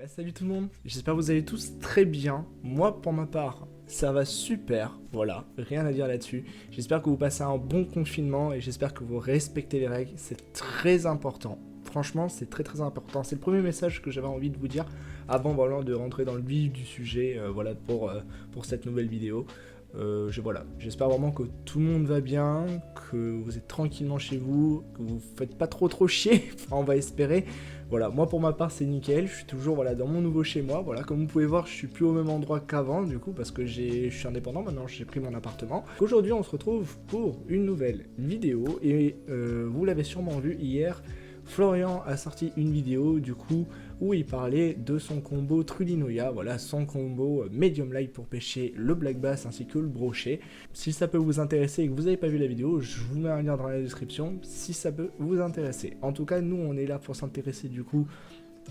Salut tout le monde, j'espère que vous allez tous très bien. Moi pour ma part, ça va super, voilà, rien à dire là-dessus. J'espère que vous passez un bon confinement et j'espère que vous respectez les règles, c'est très important. Franchement, c'est très important. C'est le premier message que j'avais envie de vous dire avant vraiment de rentrer dans le vif du sujet voilà, pour cette nouvelle vidéo. Voilà, j'espère vraiment que tout le monde va bien, que vous êtes tranquillement chez vous, que vous faites pas trop chier, enfin, on va espérer. Voilà, moi pour ma part c'est nickel, je suis toujours voilà, dans mon nouveau chez moi, voilà, comme vous pouvez voir je suis plus au même endroit qu'avant du coup parce que je suis indépendant maintenant, j'ai pris mon appartement. Aujourd'hui on se retrouve pour une nouvelle vidéo et vous l'avez sûrement vu hier, Florian a sorti une vidéo du coup où il parlait de son combo Trulinoya, voilà son combo medium light pour pêcher le black bass ainsi que le brochet. Si ça peut vous intéresser et que vous n'avez pas vu la vidéo, je vous mets un lien dans la description si ça peut vous intéresser. En tout cas, nous on est là pour s'intéresser du coup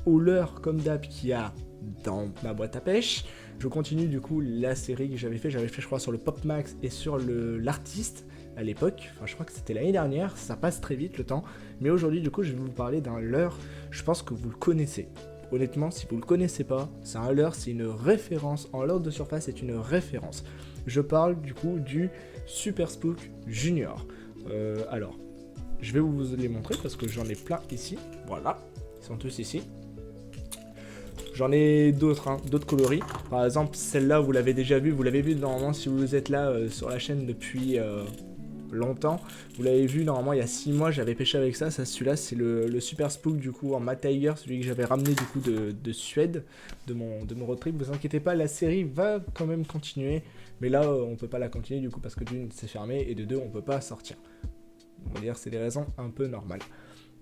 au leurre comme d'hab qu'il y a dans ma boîte à pêche. Je continue du coup la série que j'avais fait je crois sur le Pop Max et sur l'artiste à l'époque, enfin je crois que c'était l'année dernière, ça passe très vite le temps, mais aujourd'hui du coup je vais vous parler d'un leurre, je pense que vous le connaissez. Honnêtement, si vous le connaissez pas, c'est un leurre, c'est une référence, en leurre de surface c'est une référence. Je parle du coup du Super Spook Junior. Alors, je vais vous les montrer parce que j'en ai plein ici, voilà, ils sont tous ici. J'en ai d'autres, hein, d'autres coloris. Par exemple, celle-là, vous l'avez déjà vue. Vous l'avez vue normalement si vous êtes là sur la chaîne depuis longtemps. Vous l'avez vu normalement il y a 6 mois. J'avais pêché avec ça. Celui-là, c'est le Super Spook du coup en Matt Tiger, celui que j'avais ramené du coup de Suède, de mon road trip. Vous inquiétez pas, la série va quand même continuer. Mais là, on peut pas la continuer du coup parce que d'une, c'est fermé et de deux, on peut pas sortir. On va dire c'est des raisons un peu normales.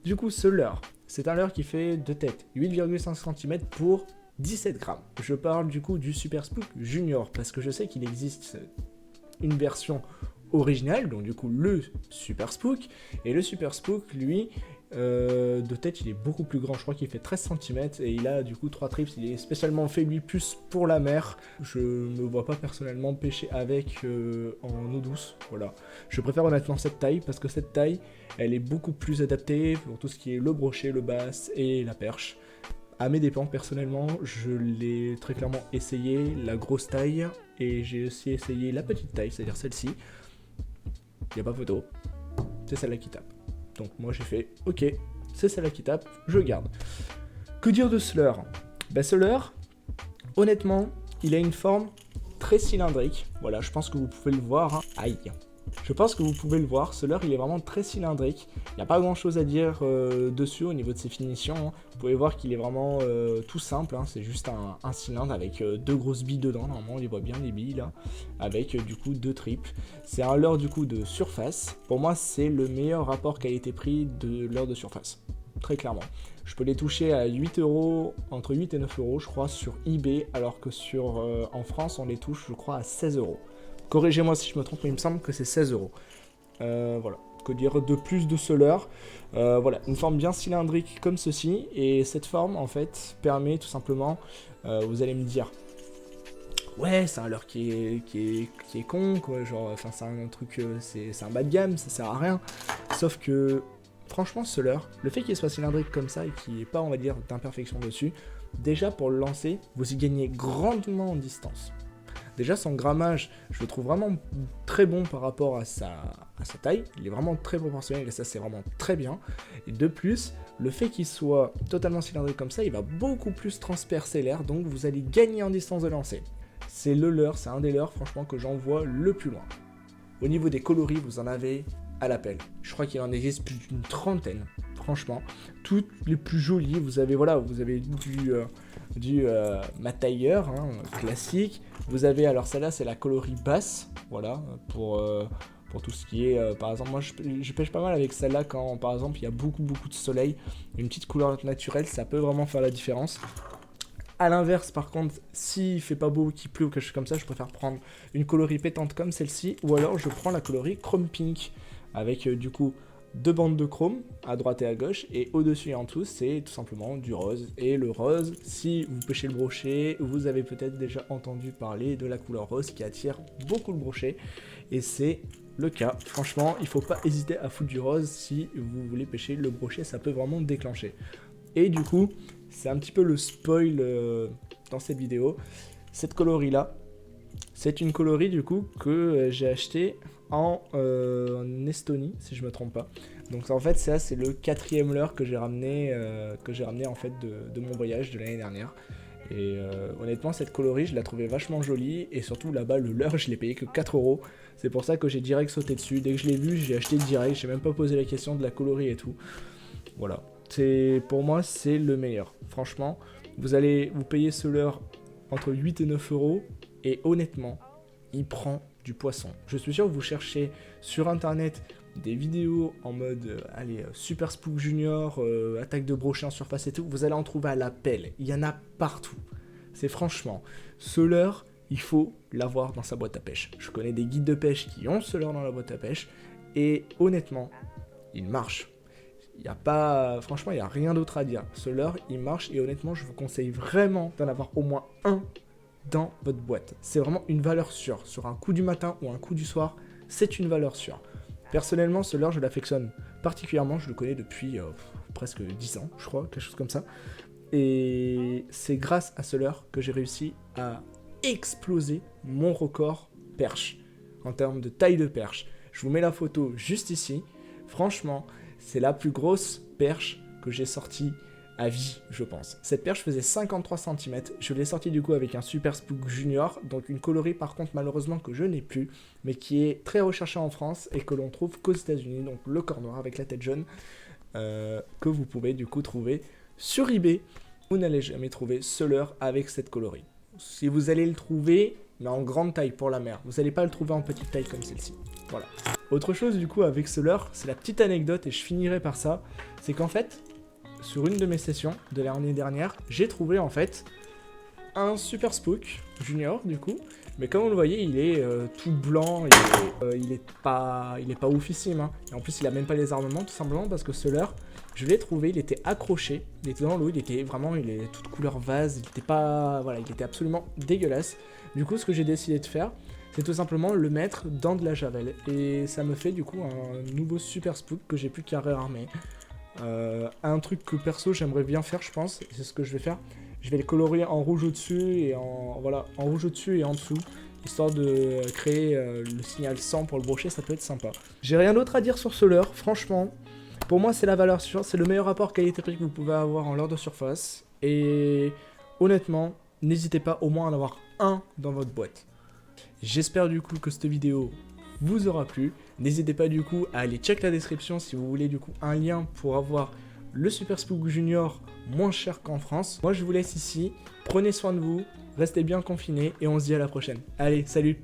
Du coup, ce leurre, c'est un leurre qui fait de tête 8,5 cm pour 17 grammes. Je parle du coup du Super Spook Junior parce que je sais qu'il existe une version originale, donc du coup le Super Spook, et le Super Spook, lui, de tête, il est beaucoup plus grand, je crois qu'il fait 13 cm et il a du coup 3 trips, il est spécialement fait lui plus pour la mer. Je ne me vois pas personnellement pêcher avec en eau douce, voilà. Je préfère honnêtement cette taille parce que cette taille, elle est beaucoup plus adaptée pour tout ce qui est le brochet, le bass et la perche. À mes dépens, personnellement, je l'ai très clairement essayé, la grosse taille, et j'ai aussi essayé la petite taille, c'est-à-dire celle-ci. Il n'y a pas photo, c'est celle-là qui tape. Donc moi j'ai fait, ok, c'est celle-là qui tape, je garde. Que dire de ce leurre? Ce leurre, honnêtement, il a une forme très cylindrique. Voilà, je pense que vous pouvez le voir. Hein. Aïe. Je pense que vous pouvez le voir, ce leurre il est vraiment très cylindrique, il n'y a pas grand chose à dire dessus au niveau de ses finitions, hein. Vous pouvez voir qu'il est vraiment tout simple, hein. C'est juste un cylindre avec deux grosses billes dedans, normalement on les voit bien les billes là, avec du coup deux tripes. C'est un leurre du coup de surface, pour moi c'est le meilleur rapport qualité-prix de leurre de surface, très clairement. Je peux les toucher à 8 €, entre 8 et 9 € je crois sur eBay, alors que en France on les touche je crois à 16 €. Corrigez-moi si je me trompe, mais il me semble que c'est 16 €. Voilà, que dire de plus de ce leurre? Voilà, une forme bien cylindrique comme ceci, et cette forme en fait permet tout simplement, vous allez me dire, ouais c'est un leurre qui est con, quoi, genre, enfin c'est un truc, c'est un bas de gamme, ça sert à rien. Sauf que, franchement ce leurre, le fait qu'il soit cylindrique comme ça et qu'il n'y ait pas, on va dire, d'imperfection dessus, déjà pour le lancer, vous y gagnez grandement en distance. Déjà son grammage, je le trouve vraiment très bon par rapport à sa taille, il est vraiment très proportionnel et ça c'est vraiment très bien. Et de plus, le fait qu'il soit totalement cylindrique comme ça, il va beaucoup plus transpercer l'air, donc vous allez gagner en distance de lancer. C'est le leurre, c'est un des leurres franchement que j'en vois le plus loin. Au niveau des coloris, vous en avez à l'appel. Je crois qu'il en existe plus d'une trentaine, franchement. Toutes les plus jolies, vous avez voilà, vous avez du Matt Tiger, hein, classique. Vous avez, alors celle-là, c'est la coloris basse, voilà, pour tout ce qui est, par exemple, moi je pêche pas mal avec celle-là quand, par exemple, il y a beaucoup de soleil. Une petite couleur naturelle, ça peut vraiment faire la différence. A l'inverse, par contre, s'il fait pas beau, qu'il pleut ou quelque chose comme ça, je préfère prendre une coloris pétante comme celle-ci, ou alors je prends la coloris chrome pink, avec du coup deux bandes de chrome à droite et à gauche, et au-dessus et en dessous c'est tout simplement du rose. Et le rose, si vous pêchez le brochet, vous avez peut-être déjà entendu parler de la couleur rose qui attire beaucoup le brochet, et c'est le cas. Franchement, il faut pas hésiter à foutre du rose si vous voulez pêcher le brochet, ça peut vraiment déclencher. Et du coup, c'est un petit peu le spoil dans cette vidéo. Cette coloris là, c'est une coloris du coup que j'ai acheté en Estonie, si je me trompe pas. Donc en fait, ça c'est le 4e leurre que j'ai ramené en fait de mon voyage de l'année dernière. Et honnêtement, cette coloris, je la trouvais vachement jolie. Et surtout là-bas, le leurre, je l'ai payé que 4 €. C'est pour ça que j'ai direct sauté dessus. Dès que je l'ai vu, j'ai acheté direct. J'ai même pas posé la question de la coloris et tout. Voilà. Pour moi, c'est le meilleur. Franchement, vous allez vous payer ce leurre entre 8 et 9 €. Et honnêtement, il prend du poisson. Je suis sûr que vous cherchez sur internet des vidéos en mode Super Spook Junior, attaque de brochet en surface et tout, vous allez en trouver à la pelle. Il y en a partout. C'est franchement, ce leurre, il faut l'avoir dans sa boîte à pêche. Je connais des guides de pêche qui ont ce leurre dans la boîte à pêche et honnêtement, il marche. Franchement, il n'y a rien d'autre à dire. Ce leurre, il marche et honnêtement, je vous conseille vraiment d'en avoir au moins un dans votre boîte. C'est vraiment une valeur sûre. Sur un coup du matin ou un coup du soir, c'est une valeur sûre. Personnellement, ce leurre, je l'affectionne particulièrement. Je le connais depuis presque 10 ans, je crois, quelque chose comme ça. Et c'est grâce à ce leurre que j'ai réussi à exploser mon record perche en termes de taille de perche. Je vous mets la photo juste ici. Franchement, c'est la plus grosse perche que j'ai sortie à vie, je pense. Cette perche faisait 53 cm. Je l'ai sortie du coup avec un Super Spook Junior, donc une coloris par contre malheureusement que je n'ai plus, mais qui est très recherchée en France et que l'on trouve qu'aux États-Unis, donc le corps noir avec la tête jaune, que vous pouvez du coup trouver sur eBay. Vous n'allez jamais trouver ce leurre avec cette coloris. Si vous allez le trouver, mais en grande taille pour la mer, vous n'allez pas le trouver en petite taille comme celle-ci. Voilà. Autre chose du coup avec ce leurre, c'est la petite anecdote et je finirai par ça, c'est qu'en fait, sur une de mes sessions de l'année dernière, j'ai trouvé en fait un Super Spook Junior du coup, mais comme vous le voyez, il est tout blanc, il est pas oufissime, hein. Et en plus il a même pas les armements tout simplement parce que ce leurre, je l'ai trouvé, il était accroché, il était dans l'eau, il est toute couleur vase, il était absolument dégueulasse. Du coup, ce que j'ai décidé de faire, c'est tout simplement le mettre dans de la javel et ça me fait du coup un nouveau Super Spook que j'ai plus qu'à réarmer. Un truc que perso j'aimerais bien faire, je pense, c'est ce que je vais faire. Je vais le colorier en rouge au-dessus et en rouge au-dessus et en dessous, histoire de créer le signal 100 pour le brochet, ça peut être sympa. J'ai rien d'autre à dire sur ce leurre, franchement. Pour moi, c'est la valeur sûre, c'est le meilleur rapport qualité-prix que vous pouvez avoir en leurre de surface. Et honnêtement, n'hésitez pas au moins à en avoir un dans votre boîte. J'espère du coup que cette vidéo vous aura plu. N'hésitez pas du coup à aller check la description si vous voulez du coup un lien pour avoir le Super Spook Junior moins cher qu'en France. Moi je vous laisse ici, prenez soin de vous, restez bien confinés et on se dit à la prochaine. Allez, salut!